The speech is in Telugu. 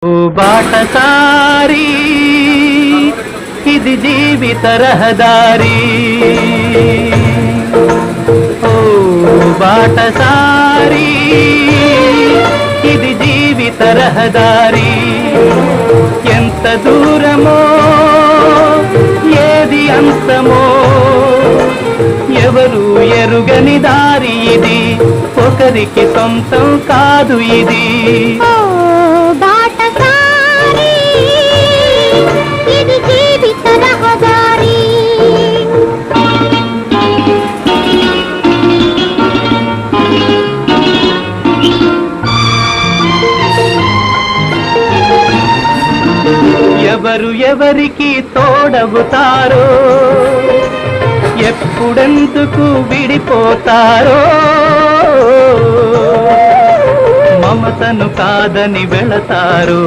ఓ బాటసారి ఇది జీవిత రహదారి, ఓ బాటసారి ఇది జీవిత రహదారి. ఎంత దూరమో ఏది అంతమో ఎవరు ఎరుగని దారి ఇది, ఒకరికి సొంతం కాదు ఇది. ఎవరు ఎవరికి తోడవుతారో, ఎప్పుడెందుకు విడిపోతారో, మమతను కాదని వెళతారో.